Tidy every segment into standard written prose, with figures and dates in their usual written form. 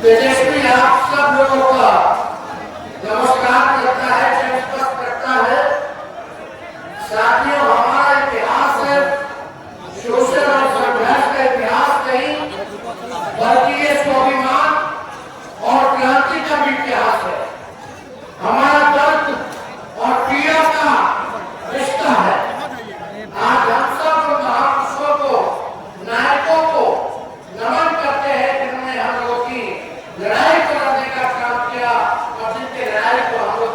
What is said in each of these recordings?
तेजस्वी आप सब लोगों का नमस्कार करता है, स्पष्ट करता है। साथियों, हमारा इतिहास है शोषण और संघर्ष का इतिहास नहीं, बल्कि ये स्वाभिमान और क्रांति का भी इतिहास है। हमारा दर्द और पीड़ा का रिश्ता है। आज हम सब महापुरुषों को, नायकों को नमन करते हैं जिन्होंने हम लोगों की लड़ाई को लड़ने का काम किया और जिनके लड़ाई को हम लोग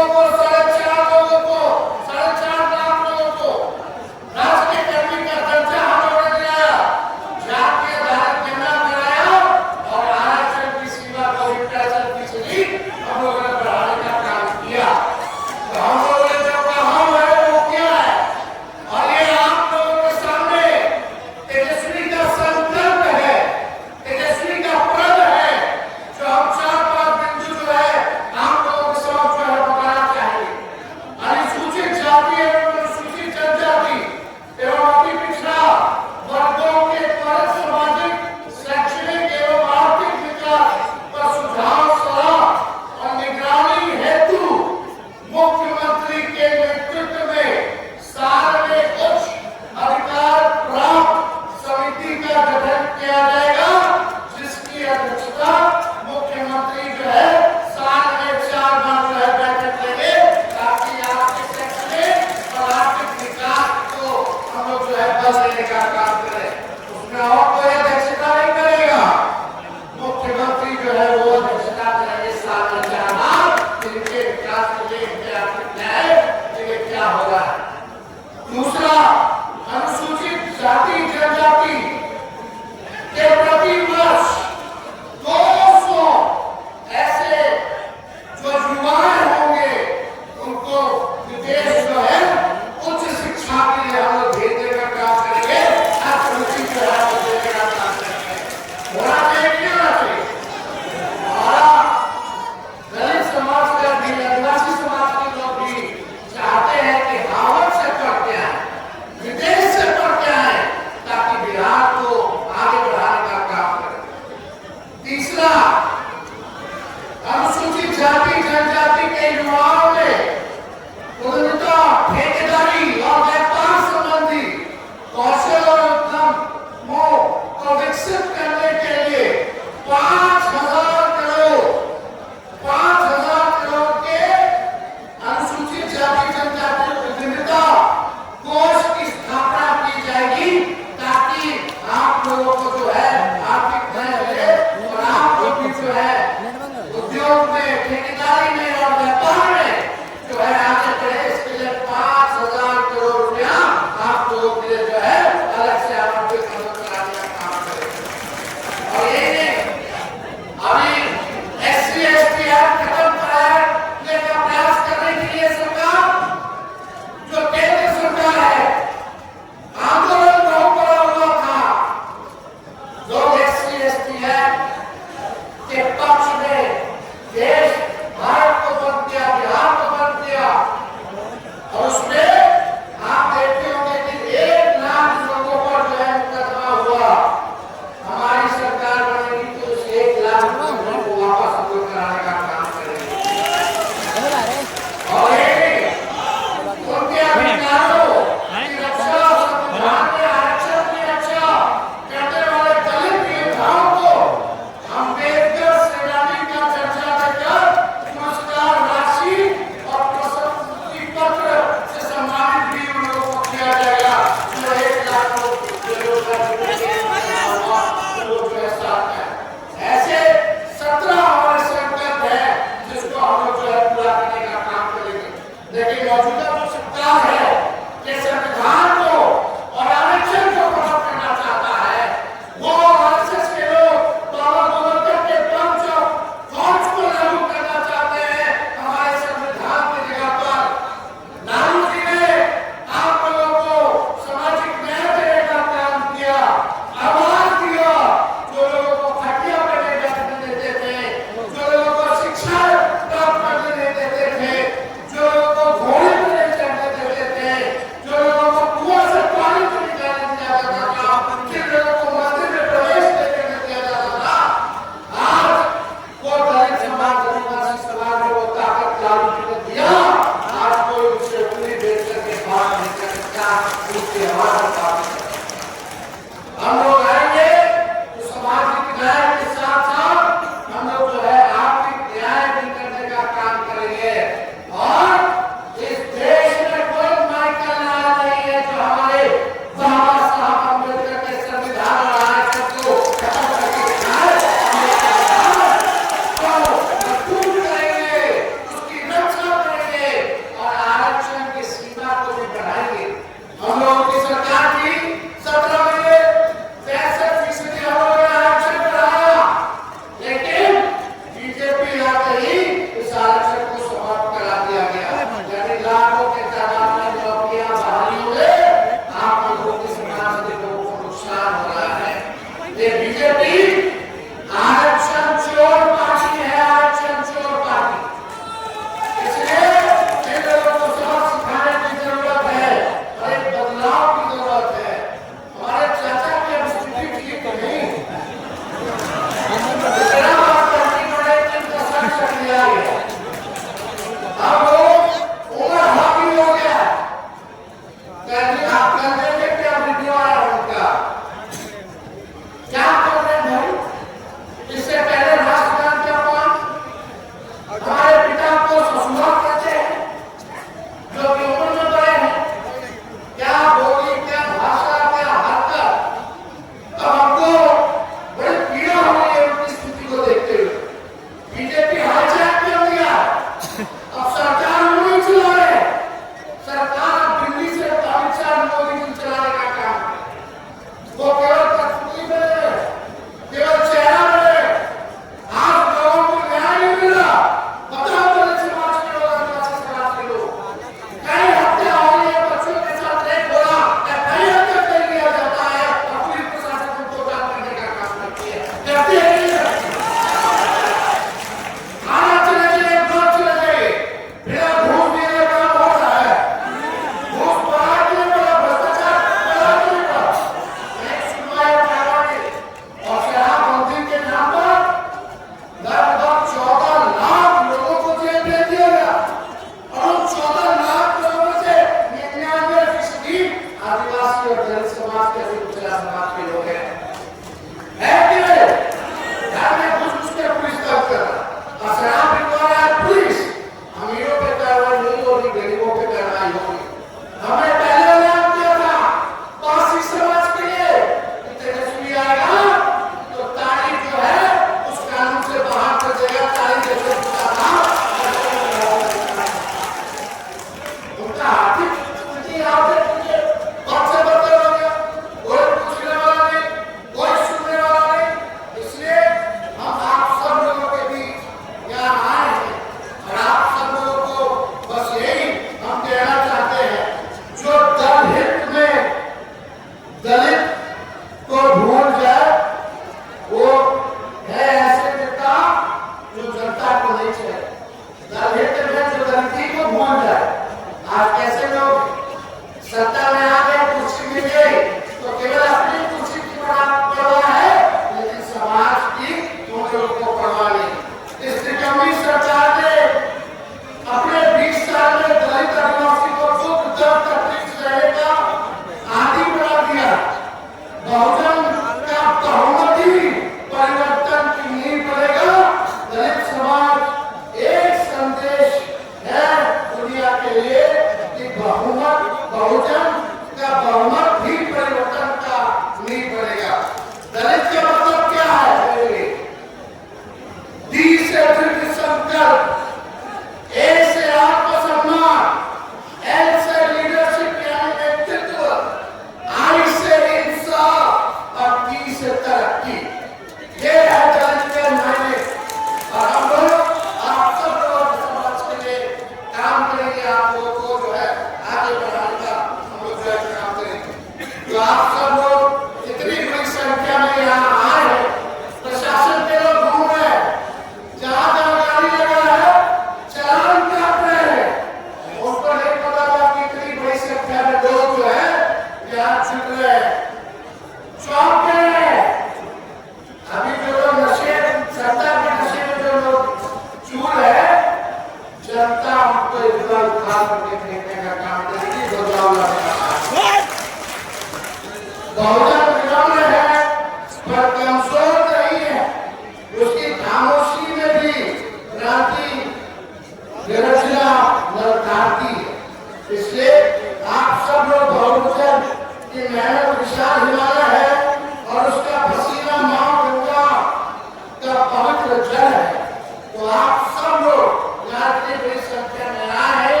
आप सब लोग यहाँ इतनी बड़ी संख्या में आए हैं,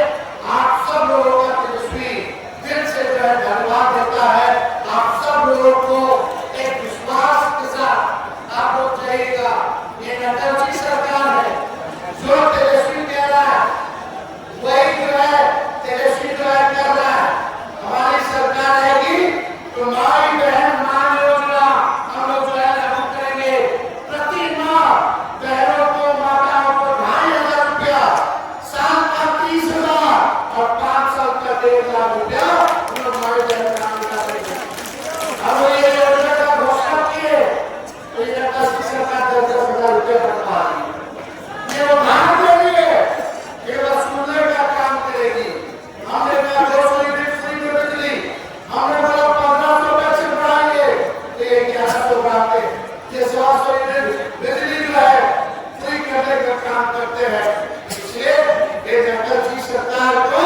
आप सब लोगों का तेजस्वी दिल से जो है धन्यवाद देता है। आप सब लोगों को एक विश्वास के साथ आप लोग चाहिएगा, ये अटल जी सरकार है, जो तेजस्वी कह रहा है वही जो है तेजस्वी जो है कर रहा है। हमारी सरकार रहेगी तो माई बहन मान योजना हम लोग जो है लागू करेंगे। प्रति माह बहनों को, माताओं को 2,500 रुपया, साल का 30,000 और 5 साल का 1.5 लाख रुपया हम लोग माई बहन काम करेंगे। अब ये योजना का घोषणा किए तो ये सरकार 10,000 रुपया बनवा रही है। ये उधार देंगे, ये वसूलने का काम करेगी। हमने कहा 200 यूनिट फ्री में बिजली, हमने बोला 1,500 पैसे बढ़ाएंगे, तो ये 1,100 बढ़ाते, ये 1,100 यूनिट बिजली जो है फ्री करने का काम करते हैं। इसलिए ये अटल जी सरकार को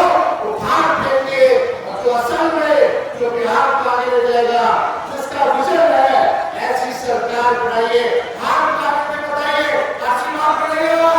उधार देंगे और जो असल में जो बिहार को आगे ले जाएगा, जिसका विजन है, ऐसी सरकार बनाइए। हार काटने में बताइए, आशीर्वाद मिलेगा।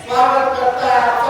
स्वागत करता है।